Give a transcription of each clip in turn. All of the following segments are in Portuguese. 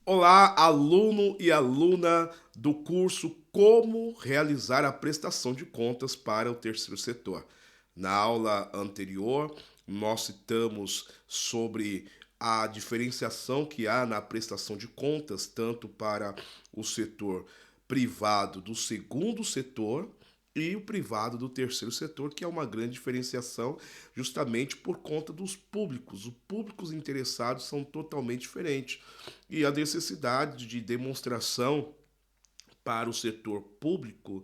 Olá, aluno e aluna do curso Como Realizar a Prestação de Contas para o Terceiro Setor. Na aula anterior, nós citamos sobre a diferenciação que há na prestação de contas, tanto para o setor privado do segundo setor e o privado do terceiro setor, que é uma grande diferenciação justamente por conta dos públicos. Os públicos interessados são totalmente diferentes. E a necessidade de demonstração para o setor público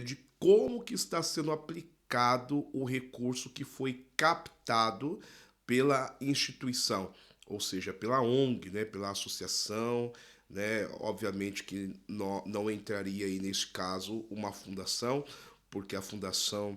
de como que está sendo aplicado o recurso que foi captado pela instituição, ou seja, pela ONG, né, pela associação, né, obviamente que não entraria aí nesse caso uma fundação, porque a fundação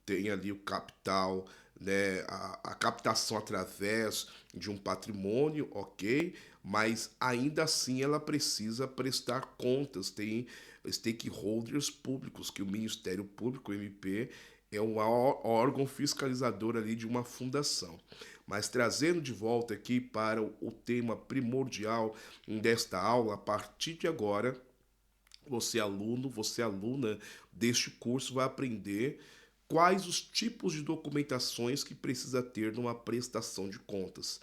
tem ali o capital, né, a captação através de um patrimônio, ok, mas ainda assim ela precisa prestar contas, tem stakeholders públicos, que o Ministério Público, o MP, é um órgão fiscalizador ali de uma fundação. Mas trazendo de volta aqui para o tema primordial desta aula, a partir de agora, você aluno, você aluna deste curso vai aprender quais os tipos de documentações que precisa ter numa prestação de contas.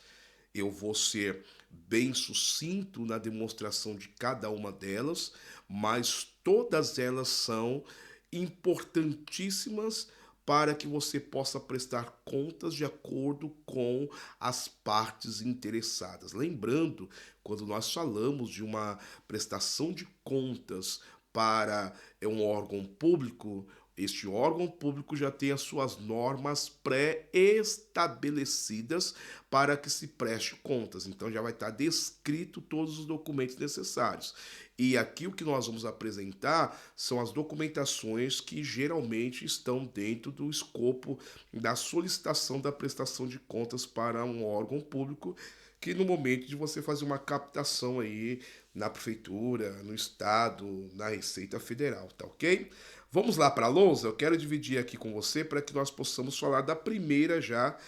Eu vou ser bem sucinto na demonstração de cada uma delas, mas todas elas são importantíssimas para que você possa prestar contas de acordo com as partes interessadas. Lembrando, quando nós falamos de uma prestação de contas para um órgão público, este órgão público já tem as suas normas pré-estabelecidas para que se preste contas. Então já vai estar descrito todos os documentos necessários. E aqui o que nós vamos apresentar são as documentações que geralmente estão dentro do escopo da solicitação da prestação de contas para um órgão público, que no momento de você fazer uma captação aí na prefeitura, no estado, na Receita Federal, tá ok? Vamos lá para a lousa? Eu quero dividir aqui com você para que nós possamos falar da primeira já,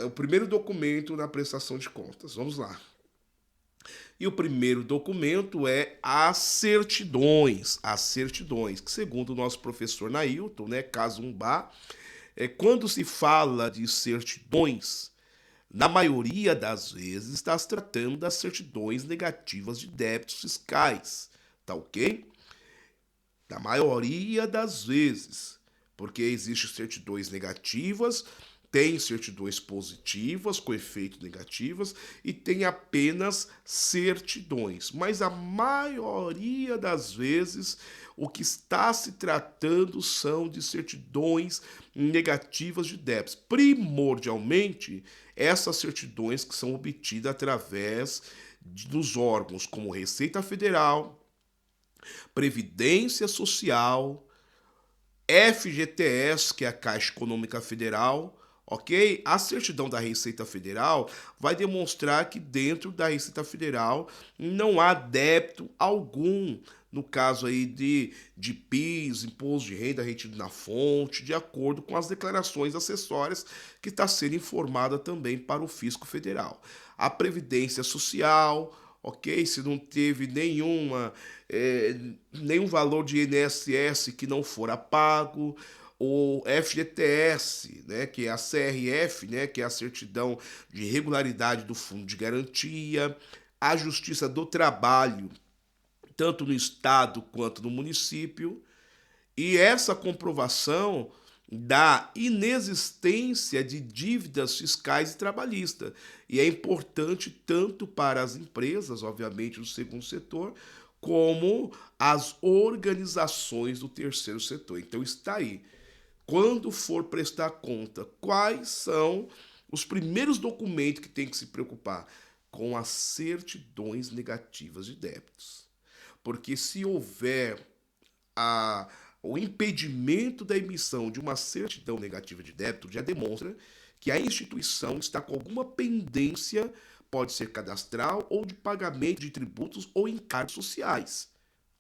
o primeiro documento na prestação de contas. Vamos lá. E o primeiro documento é as certidões. As certidões, que segundo o nosso professor Nailton, né, Cazumbá, quando se fala de certidões, na maioria das vezes está se tratando das certidões negativas de débitos fiscais, tá ok? Na maioria das vezes, porque existem certidões negativas, tem certidões positivas com efeitos negativos e tem apenas certidões. Mas a maioria das vezes o que está se tratando são de certidões negativas de débitos. Primordialmente, essas certidões que são obtidas através dos órgãos como Receita Federal, Previdência Social, FGTS, que é a Caixa Econômica Federal, ok? A certidão da Receita Federal vai demonstrar que dentro da Receita Federal não há débito algum, no caso aí de PIS, Imposto de Renda retido na fonte, de acordo com as declarações acessórias que está sendo informada também para o Fisco Federal. A Previdência Social, ok? Se não teve nenhum valor de INSS que não fora pago, o FGTS, né, que é a CRF, né, que é a certidão de regularidade do Fundo de Garantia, a Justiça do Trabalho, tanto no estado quanto no município, e essa comprovação da inexistência de dívidas fiscais e trabalhistas. E é importante tanto para as empresas, obviamente, do segundo setor, como as organizações do terceiro setor. Então está aí. Quando for prestar conta, quais são os primeiros documentos que tem que se preocupar? Com as certidões negativas de débitos. Porque se houver a, o impedimento da emissão de uma certidão negativa de débito já demonstra que a instituição está com alguma pendência, pode ser cadastral ou de pagamento de tributos ou encargos sociais,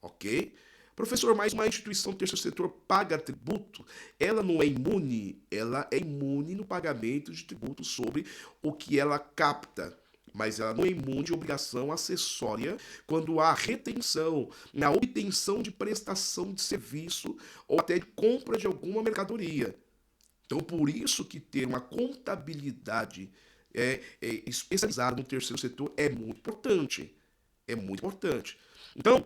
ok? Professor, mas uma instituição do terceiro setor paga tributo? Ela não é imune? Ela é imune no pagamento de tributo sobre o que ela capta. mas ela não é imune de obrigação acessória quando há retenção na obtenção de prestação de serviço ou até de compra de alguma mercadoria. Então, por isso que ter uma contabilidade especializada no terceiro setor é muito importante. É muito importante. Então,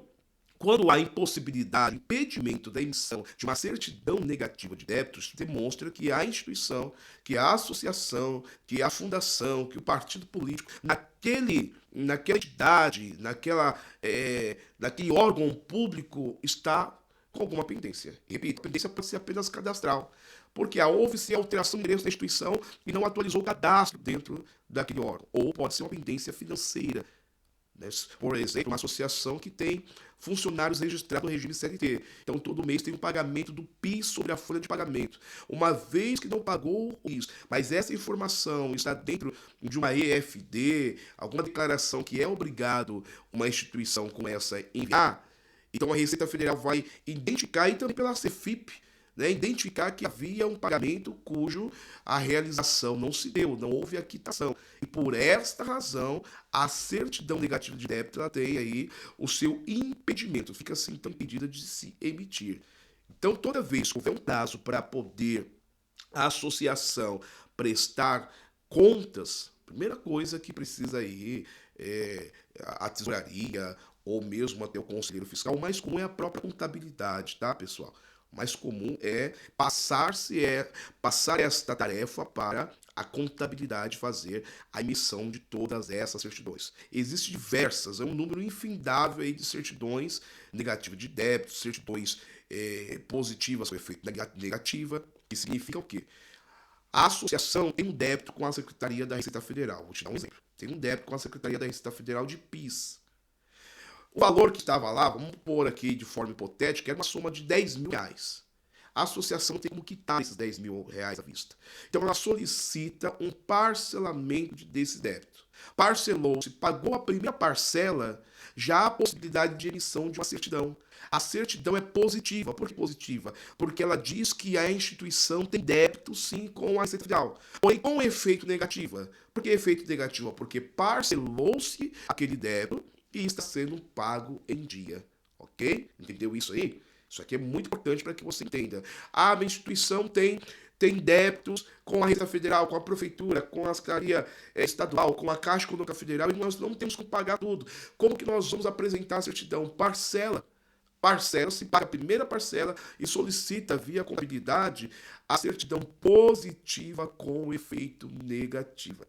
quando há impossibilidade, impedimento da emissão de uma certidão negativa de débitos, demonstra que a instituição, que a associação, que a fundação, que o partido político, naquela entidade, naquele órgão público está com alguma pendência. E, repito, a pendência pode ser apenas cadastral, porque houve-se alteração de endereço da instituição e não atualizou o cadastro dentro daquele órgão. Ou pode ser uma pendência financeira. Por exemplo, uma associação que tem funcionários registrados no regime CLT. Então, todo mês tem um pagamento do PIS sobre a folha de pagamento. Uma vez que não pagou isso, mas essa informação está dentro de uma EFD, alguma declaração que é obrigado uma instituição como essa enviar, então a Receita Federal vai identificar, e também pela CEFIP, identificar que havia um pagamento cujo a realização não se deu, não houve a quitação. E por esta razão, a certidão negativa de débito ela tem aí o seu impedimento, fica assim tão impedida de se emitir. Então, toda vez que houver um prazo para poder a associação prestar contas, a primeira coisa que precisa ir a tesouraria ou mesmo até o conselheiro fiscal, o mais comum é a própria contabilidade, tá, pessoal? O mais comum é passar esta tarefa para a contabilidade fazer a emissão de todas essas certidões. Existem diversas, é um número infindável aí de certidões negativas de débito, certidões positivas com efeito negativa, que significa o quê? A associação tem um débito com a Secretaria da Receita Federal. Vou te dar um exemplo. Tem um débito com a Secretaria da Receita Federal de PIS. O valor que estava lá, vamos pôr aqui de forma hipotética, era uma soma de 10 mil reais. A associação tem como quitar esses 10 mil reais à vista. Então ela solicita um parcelamento desse débito. Parcelou-se, pagou a primeira parcela, já há a possibilidade de emissão de uma certidão. A certidão é positiva. Por que positiva? Porque ela diz que a instituição tem débito, sim, com a Receita Federal. Porém, com efeito negativa. Por que efeito negativo? Porque parcelou-se aquele débito e está sendo pago em dia. Ok? Entendeu isso aí? Isso aqui é muito importante para que você entenda. A minha instituição tem débitos com a Receita Federal, com a Prefeitura, com a Secretaria Estadual, com a Caixa Econômica Federal, e nós não temos como pagar tudo. Como que nós vamos apresentar a certidão? Parcela-se, paga a primeira parcela e solicita via contabilidade a certidão positiva com efeito negativo.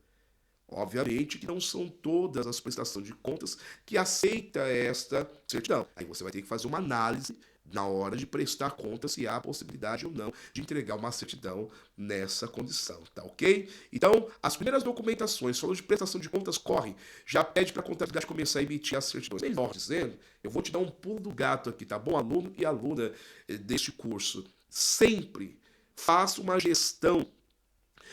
Obviamente que não são todas as prestações de contas que aceita esta certidão. Aí você vai ter que fazer uma análise na hora de prestar contas se há a possibilidade ou não de entregar uma certidão nessa condição, tá ok? Então, as primeiras documentações, falando de prestação de contas, corre, já pede para a contabilidade começar a emitir as certidões. Melhor dizendo, eu vou te dar um pulo do gato aqui, tá bom? Aluno e aluna deste curso, sempre faça uma gestão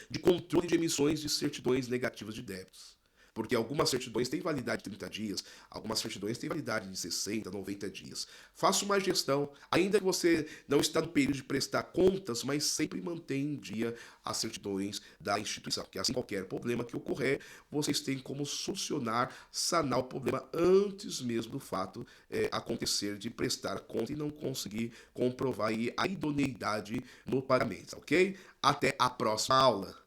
de controle de emissões de certidões negativas de débitos. Porque algumas certidões têm validade de 30 dias, algumas certidões têm validade de 60, 90 dias. Faça uma gestão, ainda que você não está no período de prestar contas, mas sempre mantenha em dia as certidões da instituição. Porque assim, qualquer problema que ocorrer, vocês têm como solucionar, sanar o problema antes mesmo do fato acontecer de prestar conta e não conseguir comprovar a idoneidade no pagamento, ok? Até a próxima aula.